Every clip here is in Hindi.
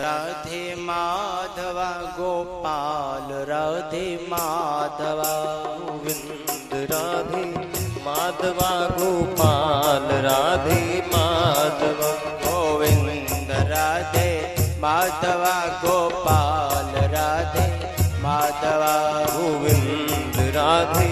राधे माधवा गोपाल राधे माधवा गोविंद राधे माधवा गोपाल राधे माधवा गोविंद राधे माधवा गोपाल राधे माधवा गोविंद राधे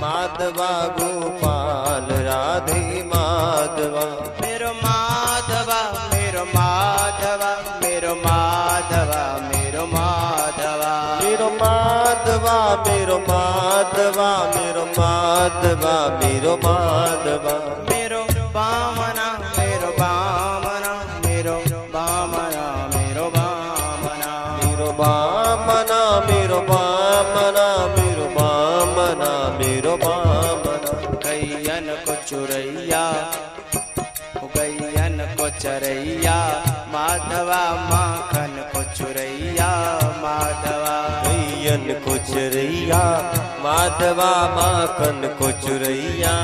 माधवा गोपाल राधे माधवा मेरो माधवा मेरो माधवा मेरो माधवा मेरो माधवा मेरो माधवा मेरो माधवा मेरो माधवा मेरो माधवा मेरो बामना मेरो बामना मेरो बामना मेरो बामना मेरो बामना मेरो बामना मेरो बामना मेरो बामना गैयन को चुरैया गैयन को चरैया माधवा माखन को चुरैया माधवा गैयन को चरैया माधवा माखन को चुरैया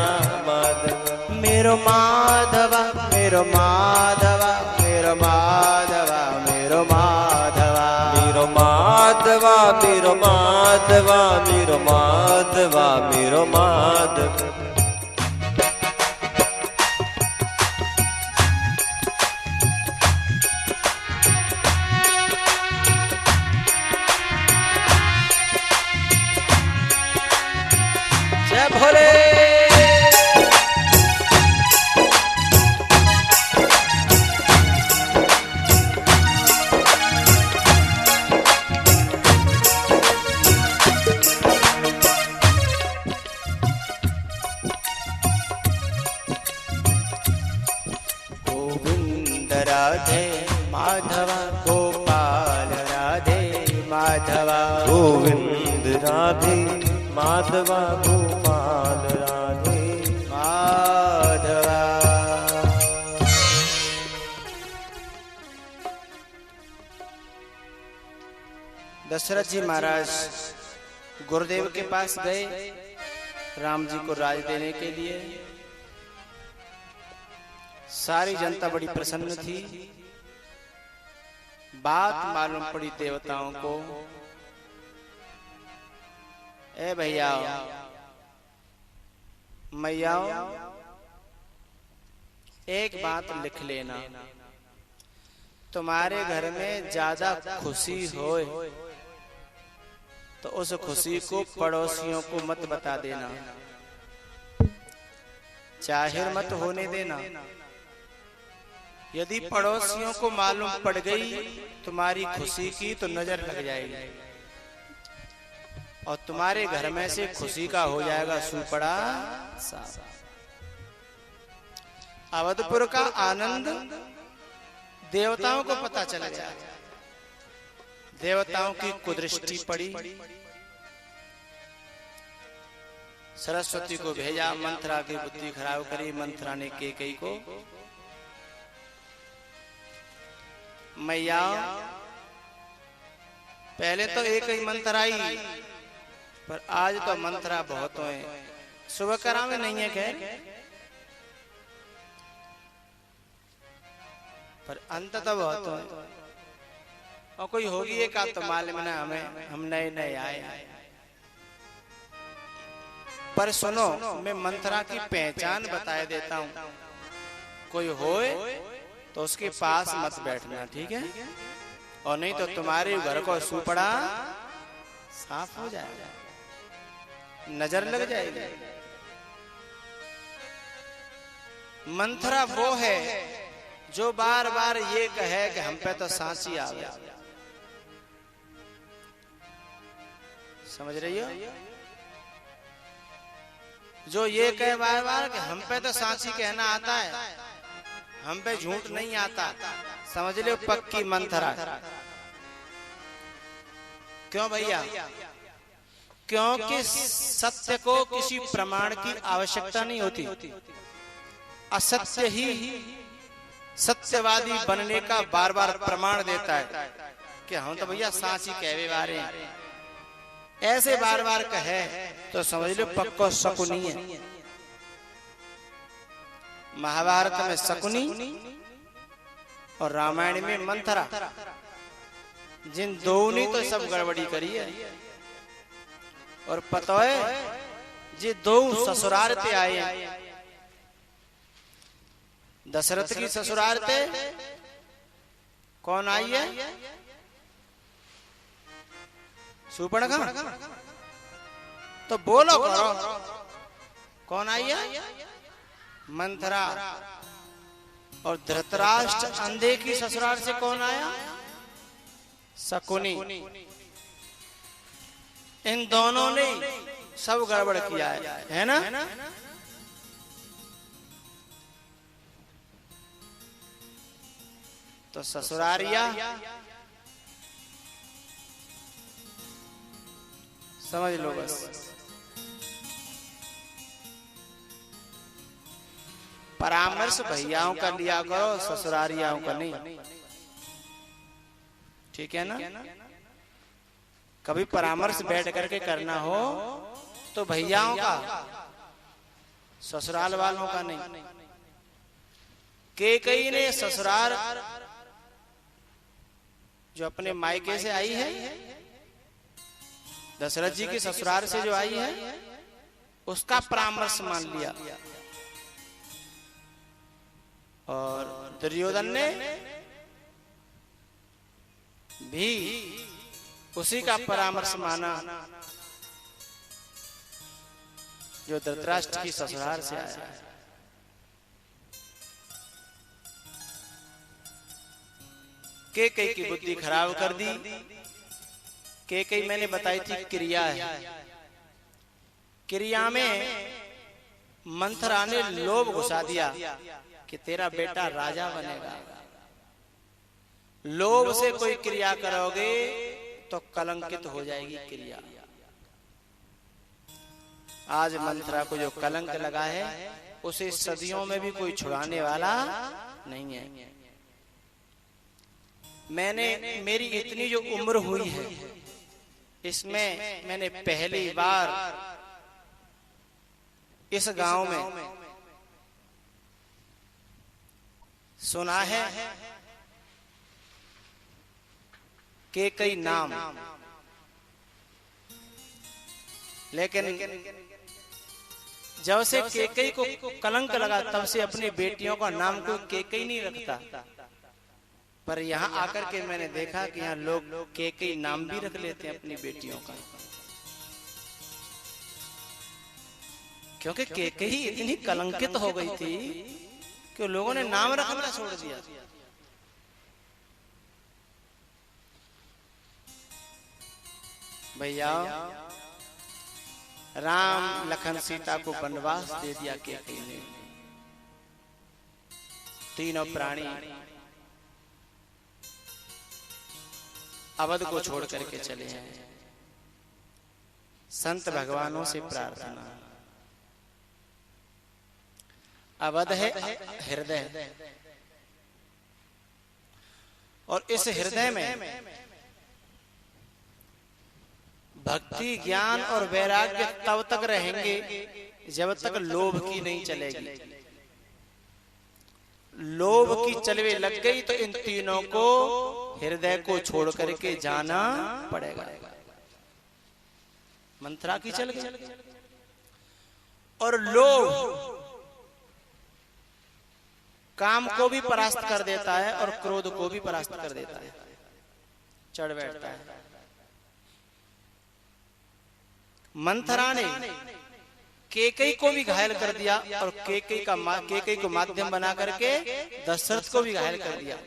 माधवा मेरो माधवा मेरो माधवा मेरो माधवा मेरो माधवा मेरो माधवा मेरो माधवा मेरो माधवा मेरो माधवा जय भोले गोविंद राधे माधवा गोपाल राधे माधवा गोविंद राधे माधवा गोपाल राधे माधवा दशरथ जी महाराज गुरुदेव के पास गए राम जी को राज देने के लिए। सारी जनता बड़ी प्रसन्न थी। बात मालूम पड़ी देवताओं को, ए भैया मैयाओ एक बात लिख लेना, तुम्हारे घर में ज्यादा खुशी होए तो उस खुशी को पड़ोसियों को मत बता देना, जाहिर मत होने देना। यदि पड़ोसियों को मालूम पड़ गई तुम्हारी खुशी की तो नजर लग जाएगी और तुम्हारे घर में से खुशी का हो जाएगा सुपड़ा साफ। अवधपुर का आनंद देवताओं को पता चल गया। देवताओं की कुदृष्टि पड़ी। सरस्वती को भेजा, मंत्रा की बुद्धि खराब करी। मंत्रा ने केकई को, मैया पहले तो एक ही मंत्र आई पर आज तो मंत्रा बहुत है। सुबह करा में नहीं है खैर, पर अंत तो बहुत है। और कोई होगी एक आप तो मालूम ना हमें, हम नए नए आए। पर सुनो, मैं मंत्रा की पहचान बताए देता हूं। कोई होए तो उसके पास मत बैठना, ठीक है? और नहीं तो तुम्हारे घर को सुपड़ा साफ हो जाएगा, नजर लग जाएगी। मंत्रा वो है जो बार बार ये कहे कि हम पे तो सांची आ गया। समझ रही हो? जो ये कहे बार बार कि हम पे तो सांची कहना आता है, हम पे झूठ नहीं आता, समझ लो पक्की मंत्रा। क्यों भैया? क्योंकि सत्य को किसी प्रमाण की आवश्यकता नहीं होती। असत्य ही सत्यवादी बनने का बार बार प्रमाण देता है कि हम तो भैया सांची कहवे वाले हैं। ऐसे बार बार कहे तो समझ लो पक्को शकुनी है। महाभारत में शकुनी और रामायण में मंथरा, जिन दो ने तो सब गड़बड़ी करी है। और पता है जे दो ससुराल ते आए हैं, दशरथ की ससुराल ते कौन आई है? शूर्पणखा। तो बोलो करो कौन आई है? मंथरा। और धृतराष्ट्र अंधे की ससुराल से कौन आया? शकुनी। इन दोनों ने सब गड़बड़ किया है ना? तो ससुरारिया समझ लो बस। परामर्श भैयाओं का लिया करो, ससुरारियाओं का नहीं। ठीक है ना? कभी परामर्श बैठ करके करना हो तो भैयाओं का, ससुराल वालों का नहीं। कैकेयी ने ससुराल जो अपने मायके से आई है, दशरथ जी की ससुराल से जो आई है, उसका परामर्श मान लिया। और दुर्योधन ने भी उसी का परामर्श माना जो धृतराष्ट्र की ससुराल से आया। कैकेयी की बुद्धि खराब कर दी। कैकेयी मैंने बताई थी क्रिया है। क्रिया में मंथरा ने लोभ घुसा दिया कि तेरा बेटा राजा बनेगा। लोभ से कोई क्रिया करोगे तो कलंकित हो जाएगी क्रिया। आज मंथरा को जो कलंक लगा है उसे सदियों में भी कोई छुड़ाने वाला नहीं है। मेरी इतनी जो उम्र हुई है, इसमें मैंने पहली बार इस गांव में सुना है कैकेयी नाम। लेकिन जब से कैकेयी को कलंक लगा तब से अपनी बेटियों का नाम कोई कैकेयी नहीं रखता। पर यहाँ आकर के मैंने देखा कि यहाँ लोग कैकेयी नाम भी रख लेते हैं अपनी बेटियों का, क्योंकि कैकेयी इतनी कलंकित हो गई थी कि लोगों ने नाम रखना छोड़ दिया। भैया, राम लखन सीता को वनवास दे दिया कैकेयी ने। तीनों प्राणी अवध को छोड़ करके चले हैं। संत भगवानों से प्रार्थना। अवध है हृदय, और इस हृदय में भक्ति, ज्ञान और वैराग्य तब तक रहेंगे जब तक लोभ की नहीं चलेगी। लोभ की चलवे लग गई तो इन तीनों को हृदय को छोड़ करके जाना पड़ेगा। मंथरा की चल गई। और लोभ काम को भी परास्त कर देता है और क्रोध को भी परास्त कर देता है, चढ़ बैठता है। मंथरा ने कैकेयी को भी घायल कर दिया और कैकेयी को माध्यम बना करके दशरथ को भी घायल कर दिया।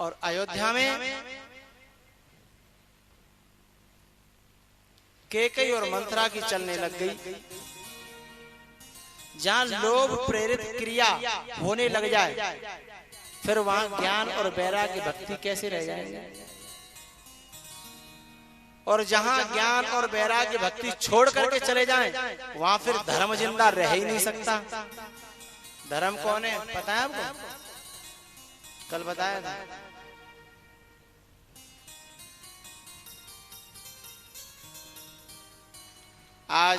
और अयोध्या में कैकेयी और मंथरा की चलने लग गई। जहां लोभ प्रेरित क्रिया होने लग जाए फिर वहां ज्ञान और वैराग्य भक्ति कैसे रह जाएंगे। और जहां ज्ञान और वैराग्य भक्ति छोड़ करके चले जाएं वहां फिर धर्म जिंदा रह ही नहीं सकता। धर्म कौन है पता है आपको? कल बताया था। आज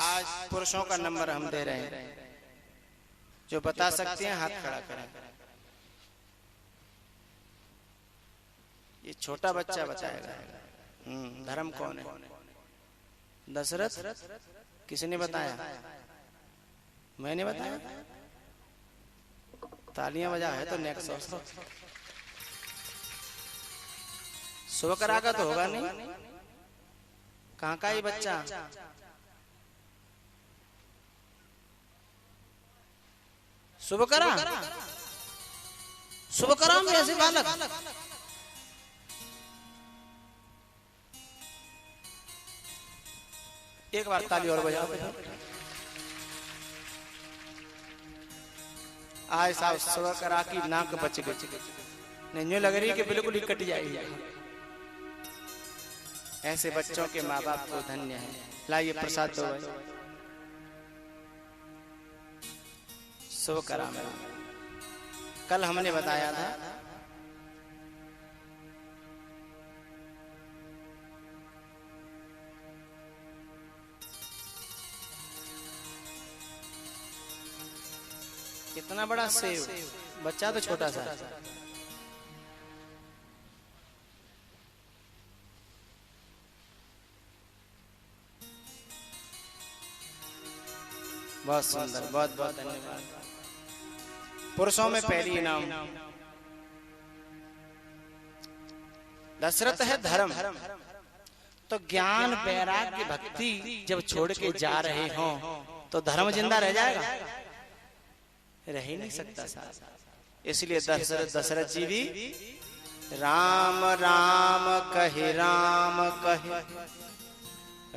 पुरुषों का नंबर हम दे रहे हैं। जो बता सकते हैं हाथ खड़ा करें। ये छोटा बच्चा बताएगा। धर्म कौन है? दशरथ। किसने बताया? मैंने बताया। तालियां बजा है तो नेक्स्ट सुबकरा का तो होगा नहीं। कहाँ का ये बच्चा? सुबकरा। सुबकरा में ऐसे बालक। एक बार ताली और बजाओ। आज साहब सुबकरा की नाक बच गई। नहीं लग रही कि बिल्कुल ही कट जाएगी। ऐसे बच्चों के माँ बाप को धन्य है। लाइए प्रसाद दो भाई। सुबकरा में कल हमने बताया था कितना बड़ा सेव, बच्चा तो छोटा सा। बहुत सुंदर, बहुत बहुत धन्यवाद। पुरुषों में पहली इनाम दशरथ है धर्म। तो ज्ञान वैराग्य भक्ति जब छोड़ के जा रहे हो तो धर्म जिंदा रह जाएगा? रह ही नहीं सकता साहब। इसलिए दशरथ जी भी राम राम कहे, राम कहे,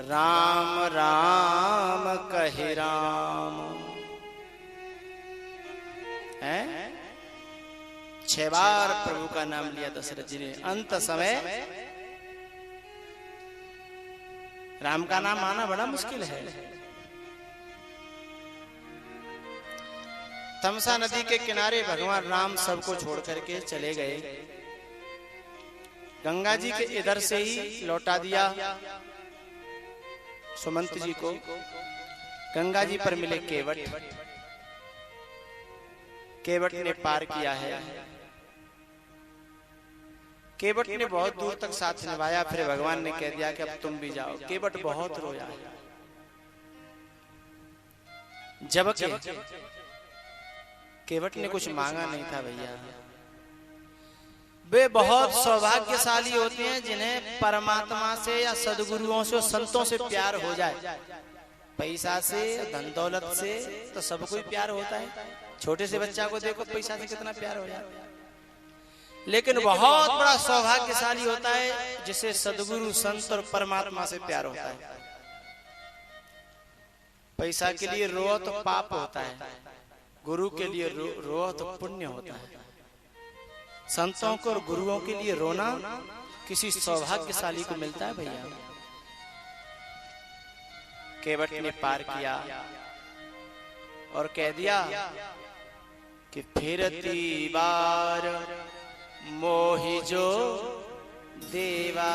राम राम कहे राम। है 6 बार प्रभु का नाम लिया दशरथ जी ने। अंत समय राम का नाम आना बड़ा मुश्किल है। तमसा नदी के किनारे भगवान राम सबको छोड़ करके चले गए। गंगा जी के इधर से ही लौटा दिया सुमंत जी को। गंगा जी पर मिले केवट। केवट ने पार किया है। केवट ने बहुत दूर तक साथ निभाया। फिर भगवान ने कह दिया कि अब तुम भी जाओ। केवट बहुत रोया। जबकि केवट ने कुछ मांगा नहीं था भैया। वे बहुत सौभाग्यशाली होते हैं जिन्हें परमात्मा से या सदगुरुओं से, संतों से प्यार हो जाए। पैसा से, धन दौलत से तो सबको ही प्यार होता है। छोटे से बच्चा को देखो, पैसा से कितना प्यार हो जाता है। लेकिन बहुत बड़ा सौभाग्यशाली होता है जिसे सदगुरु, संत और परमात्मा से प्यार होता है। पैसा के लिए रो तो पाप होता है, गुरु के लिए रो तो पुण्य होता है। संतों को और गुरुओं के लिए रोना किसी सौभाग्यशाली को मिलता है भैया। केवट ने पार किया और कह दिया कि फिरती बार मोहि जो देवा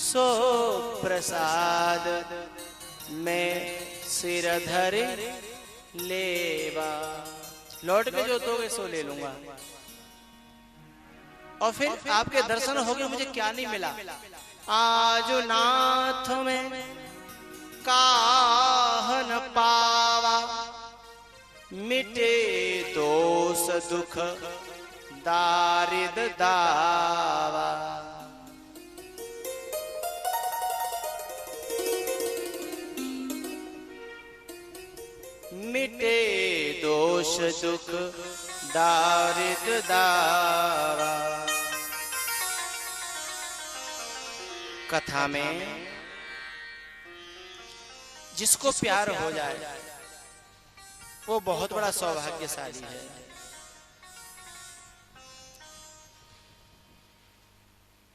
सो प्रसाद में सिर धरे लेवा। लौट के जो दोगे सो ले लूंगा। और फिर आपके दर्शन हो गए, मुझे क्या नहीं मिला। आज नाथ में काहन पावा, मिटे दोष दुख दारिद दावा। मिटे दोष दुख दारिद दावा। कथा में जिसको प्यार हो जाए वो बहुत बड़ा सौभाग्यशाली है।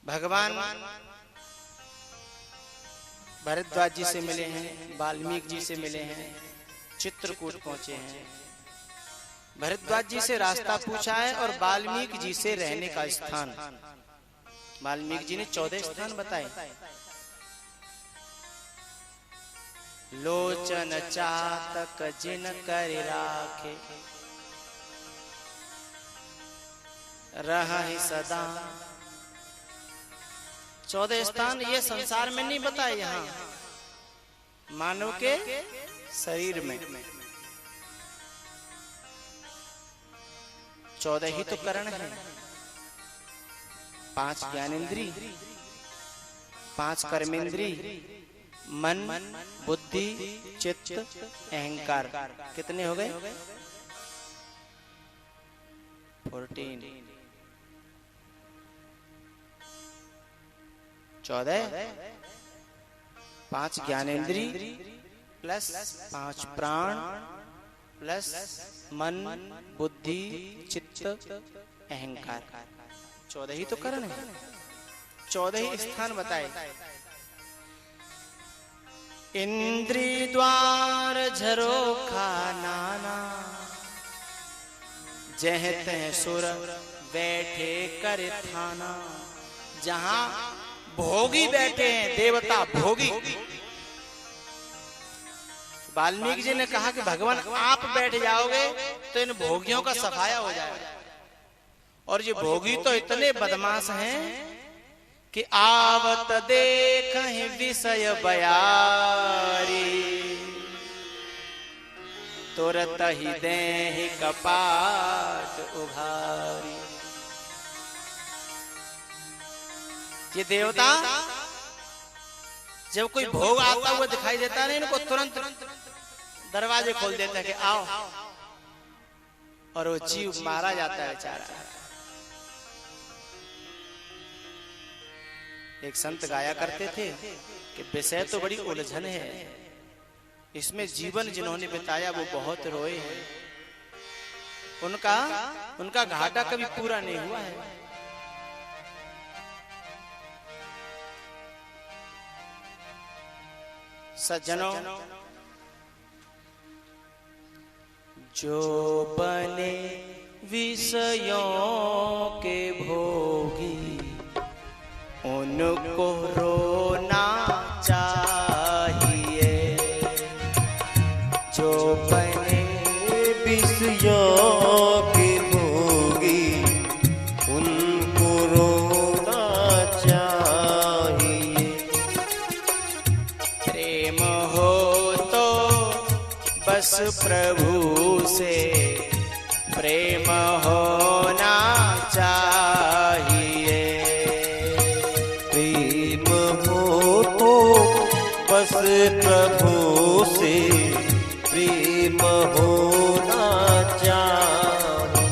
भगवान भरद्वाज जी से मिले हैं, वाल्मीकि जी से मिले हैं, चित्रकूट पहुंचे हैं। भरद्वाज जी से रास्ता पूछा है और वाल्मीकि जी से रहने का स्थान। वाल्मीकि जी ने 14 स्थान बताए। लोचन चातक जिन कर राखे, रही सदा। 14 स्थान ये संसार में नहीं बताए, यहाँ मानव के शरीर में 14 ही तो करण है। 5 ज्ञानेंद्री, 5 कर्मेंद्री, मन, बुद्धि, चित्त, अहंकार। कितने हो गए? 14। 14 5 ज्ञानेंद्री प्लस 5 प्राण प्लस मन, बुद्धि, चित्त, अहंकार। 14 ही तो करण है, 14 ही स्थान बताए। इंद्री द्वार झरोखा नाना, जह तह सुर बैठे कर थाना। जहां भोगी बैठे हैं, देवता भोगी। वाल्मीकि जी ने कहा कि भगवान आप बैठ जाओगे तो इन भोगियों का सफाया हो जाएगा। और ये भोगी तो इतने बदमाश हैं कि आवत देखहि विषय बयारी, तुरत ही देहि कपाट उघारी। ये देवता जब कोई भोग आता हुआ दिखाई देता है, इनको तुरंत दरवाजे खोल देते हैं कि आओ, और वो जीव मारा जाता है बेचारा। एक संत गाया करते थे कि विषय तो बड़ी उलझन है, इसमें जीवन जिन्होंने बिताया वो बहुत रोए हैं, उनका घाटा कभी पूरा नहीं हुआ है। सज्जनों, जो बने विषयों के भोगी, उनको रोना चाहिए। जो बने विषयों के भोगी, उनको रोना चाहिए। प्रेम हो तो बस प्रभु से प्रेम होना चाहिए। प्रेम हो तो बस प्रभु से प्रेम होना चाहिए।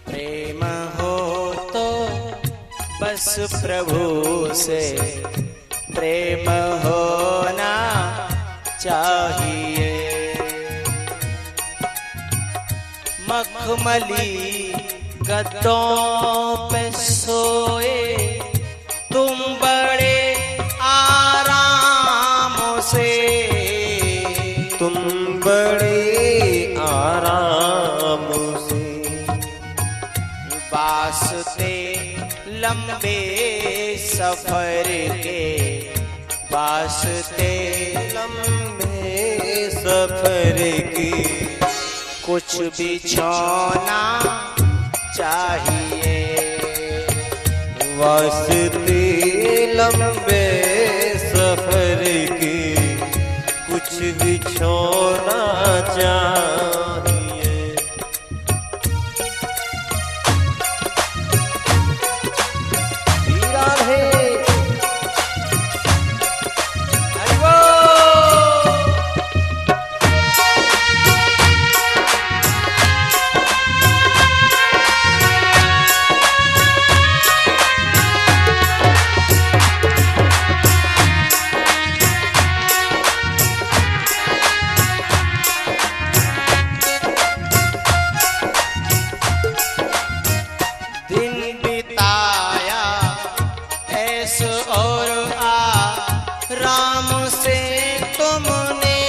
प्रेम हो तो बस प्रभु से प्रेम होना चाहिए। मखमली गद्दों पे सोए तुम बड़े आराम से, तुम बड़े आराम से। वास्ते लंबे सफर के, वास्ते लंबे सफर की कुछ बिछौना चाहिए। वास्ते लंबे सफर की कुछ बिछौना चाहिए। राधे हरि बोल। देश और राम से तुमने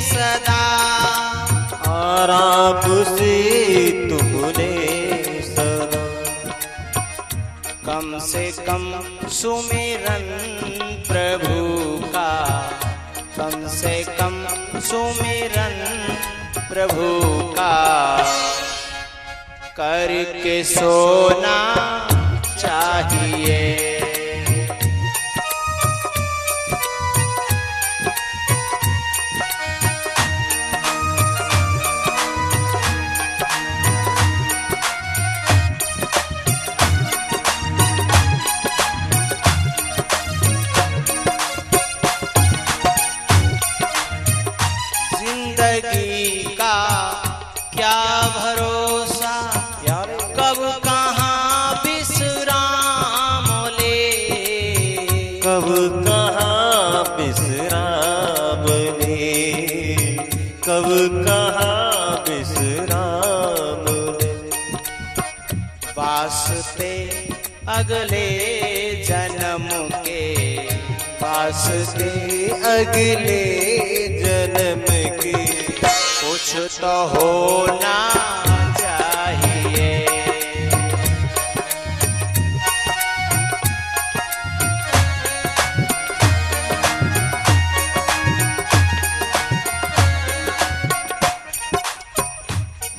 सदा, आराम से तुमने सदा, कम से कम सुमिरन प्रभु का, कम से कम सुमिरन प्रभु का करके सोना चाहिए। जिंदगी का क्या भरोसा, कब कहाँ विश्राम ले, कब कहाँ विश्राम ले, कब कहाँ विश्राम ले। वास्ते अगले जन्म के, वास्ते अगले जन्म की कुछ तो होना चाहिए।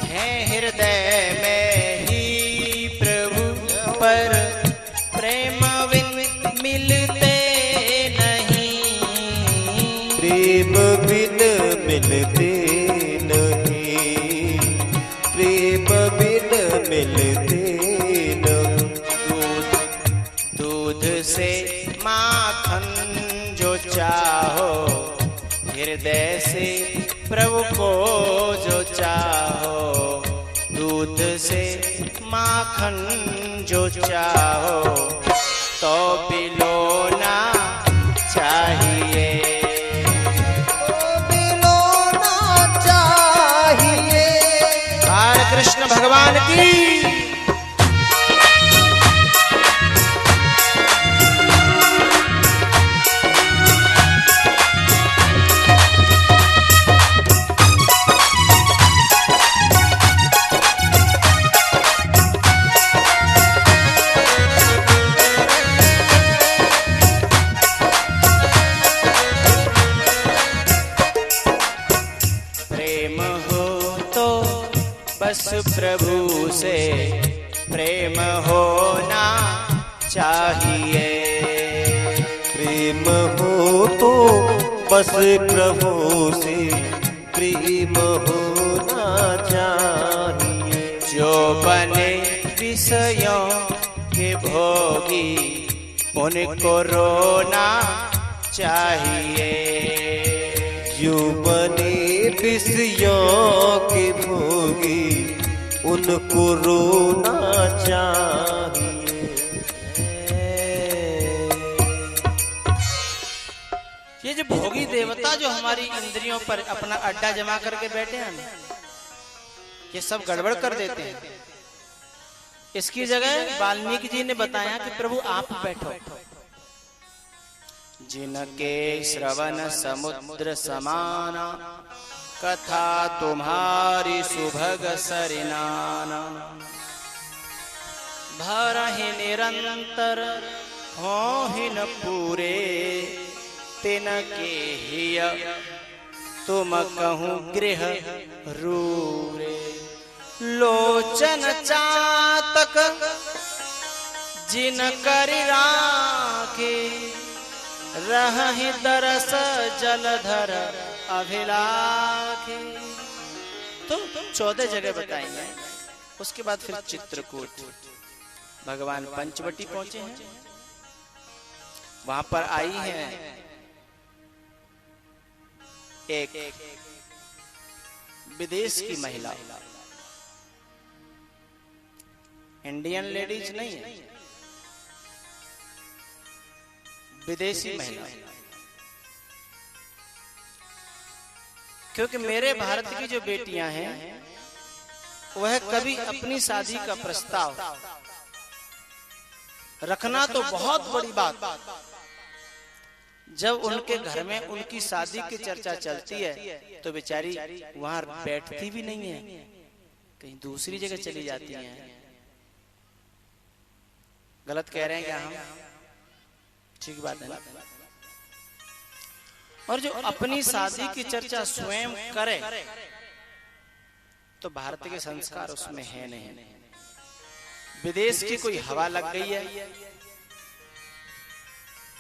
है हृदय में ही प्रभु पर प्रेम बिन मिलते नहीं, प्रेम बिन मिलते नहीं, प्रेम बिन मिलते नहीं। दूध से माखन जो चाहो, हृदय से प्रभु को जो चाहो, दूध से माखन जो चाहो तो पिलोना चाहिए। कृष्ण भगवान की। प्रेम हो तो बस प्रभु से प्रेम होना चाहिए। प्रेम हो तो बस प्रभु से प्रेम होना चाहिए। जो बने विषयों के भोगी उनको रोना चाहिए। जो बने विषयों के भोगी उनको रोना चाहिए। ये जो भोगी देवता जो हमारी इंद्रियों पर अपना अड्डा जमा करके बैठे हैं, ये सब गड़बड़ कर देते हैं। इसकी जगह वाल्मीकि जी ने बताया कि प्रभु आप बैठो। जिनके श्रवण समुद्र समाना, कथा तुम्हारी सुभग सरिनाना। भरहि निरंतर होहि न पूरे, तिनके हिय तुम कहूँ गृह रूरे। लोचन चातक जिन कर राखे, रहहि दरस जलधर अभिलाखे। तो 14 जगह बताएंगे। उसके बाद फिर चित्रकूट, भगवान पंचवटी पहुंचे हैं। वहां पर आई हैं एक विदेश की महिला, इंडियन लेडीज नहीं है, विदेशी महिला। क्योंकि मेरे भारत की जो बेटियां हैं वह कभी अपनी शादी का प्रस्ताव रखना तो बहुत बड़ी बात। जब उनके घर में उनकी शादी की चर्चा चलती है तो बेचारी वहां बैठती भी नहीं है, कहीं दूसरी जगह चली जाती हैं। गलत कह रहे हैं क्या हम? ठीक बात है ना। और जो अपनी शादी की चर्चा स्वयं करे तो भारत के संस्कार उसमें है नहीं। विदेश की कोई हवा लग गई है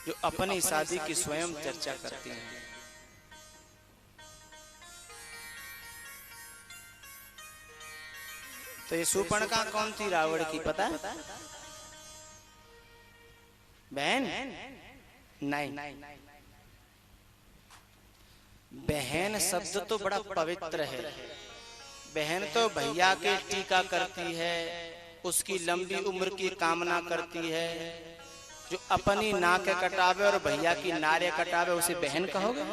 जो अपनी शादी की स्वयं चर्चा करती है। तो ये शूर्पणखा कौन थी रावण की, पता है? बहन नहीं, बहन शब्द तो बड़ा पवित्र है। बहन तो भैया के टीका करती है, उसकी लंबी उम्र की कामना करती है। जो अपनी नाक कटावे और भैया की नारे कटावे उसे बहन कहोगे?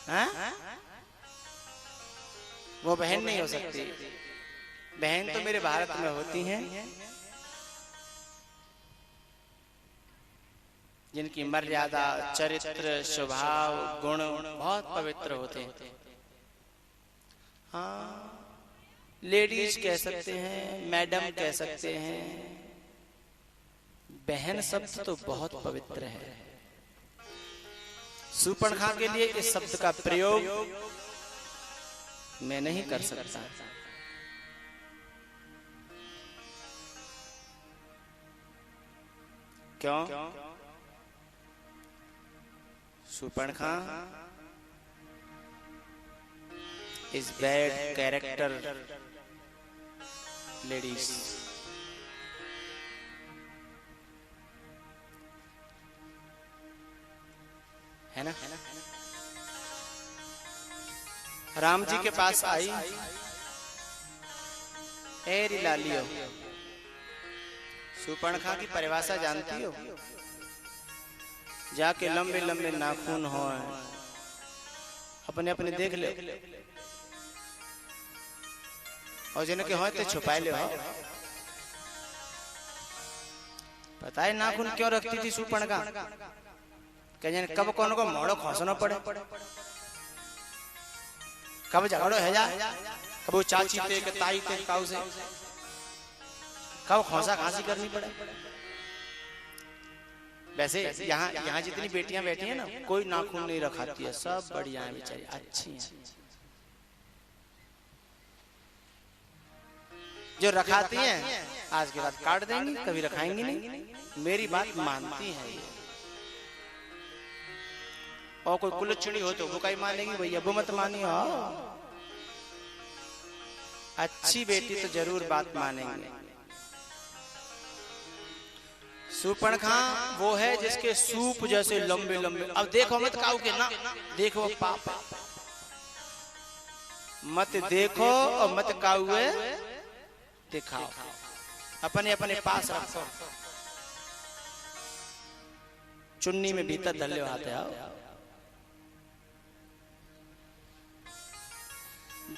हाँ? वो बहन नहीं हो सकती। बहन तो मेरे भारत में होती हैं जिनकी मर्यादा, चरित्र, स्वभाव, गुण बहुत पवित्र होते हैं। हाँ, लेडीज कह सकते हैं, मैडम कह सकते हैं, बहन शब्द तो बहुत पवित्र है। शूर्पणखा के लिए इस शब्द का प्रयोग मैं नहीं कर सकता। क्यों? Shurpanakha is bad character ladies। है ना? राम जी के पास आई, ए लालियो, शूर्पणखा की परिभाषा जानती हो? जाके लंबे लंबे नाखून हो, अपने अपने देख ले, और जिनके हो तो छुपाए ले। पता है नाखून क्यों रखती थी शूर्पणखा? कहीं कब कौन को मोड़ो खोसना पड़े, कब झगड़ो है जा, कब वो चाची थे कि ताई थे काऊ से, कब खोसा खांसी करनी पड़े। वैसे यहाँ जितनी बेटियां बैठी हैं ना, कोई नाखून नहीं रखाती है, सब बढ़िया है बेचारी, अच्छी हैं। जो रखाती हैं आज के बाद काट देंगी, कभी रखाएंगी नहीं। मेरी बात मानती हैं ये। और कोई कुलच्छणी हो तो वो कहीं मानेगी, भैया वो मत मानिए। अच्छी बेटी तो जरूर बात मानेंगे। शूर्पणखा वो है जिसके सूप जैसे लंबे लंबे, अब देखो मत काऊ के ना, देखो पाप मत देखो और मत काऊ दिखाओ, अपने अपने पास रखो, चुन्नी में भीतर धल्ले आते आओ।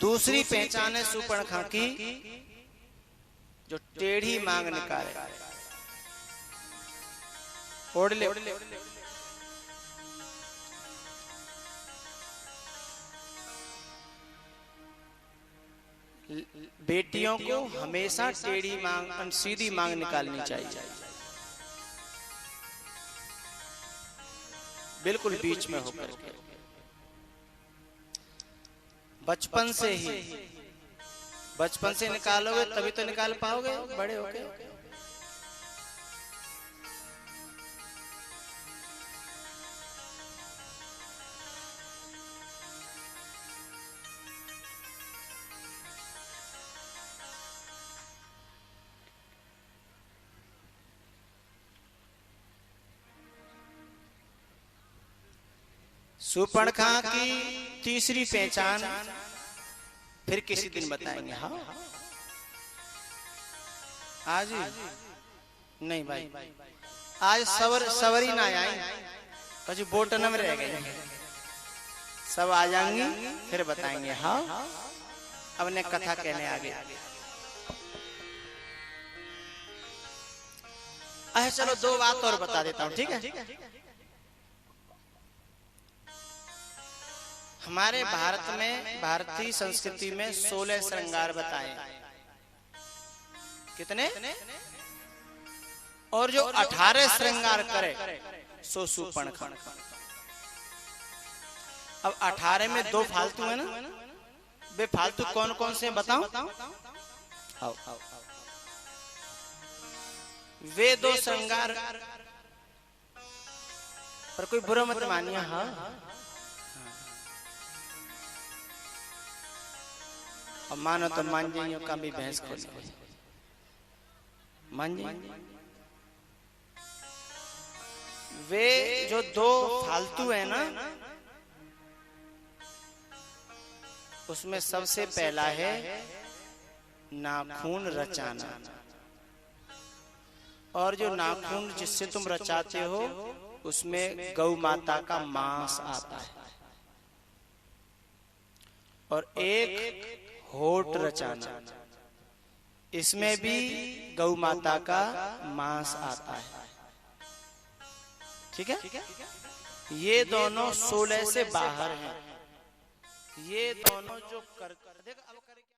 दूसरी पहचान है शूर्पणखा की, जो टेढ़ी मांग निकाले। ओढ़ ले, बेटियों को हमेशा टेढ़ी मांग, सीधी मांग निकालनी चाहिए, बिल्कुल बीच में होकर के। बचपन से ही, बचपन से निकालोगे तभी तो निकाल पाओगे बड़े होके। शूर्पणखा की तीसरी पहचान फिर किसी दिन बताएंगे। हाँ, आज नहीं भाई, आज सवरी ना आई, कभी बोटन में रह गए, सब आ जाएंगी फिर बताएंगे। हाँ, अब ने कथा कहने आगे। अच्छा चलो दो बात और बता देता हूं, ठीक है। हमारे भारत में, भारतीय संस्कृति में 16 श्रृंगार बताए। कितने? और जो 18 श्रृंगार करे सो शूर्पणखा। अब 18 में 2 फालतू है ना, वे फालतू कौन कौन से बताओ? आओ। वे 2 श्रृंगार पर कोई बुरा मत मानिए। हाँ अब मानो तो मान जाइए, का भी भैंस खोली मान जाइए। वे जो 2 फालतू है ना, उसमें सबसे पहला है नाखून रचाना। और जो नाखून जिससे तुम रचाते हो उसमें गौ माता का मांस आता है। और एक होठ रचाना, इसमें भी गौ माता का मांस आता है। ठीक है? ये दोनों 16 से बाहर हैं। ये दोनों जो कर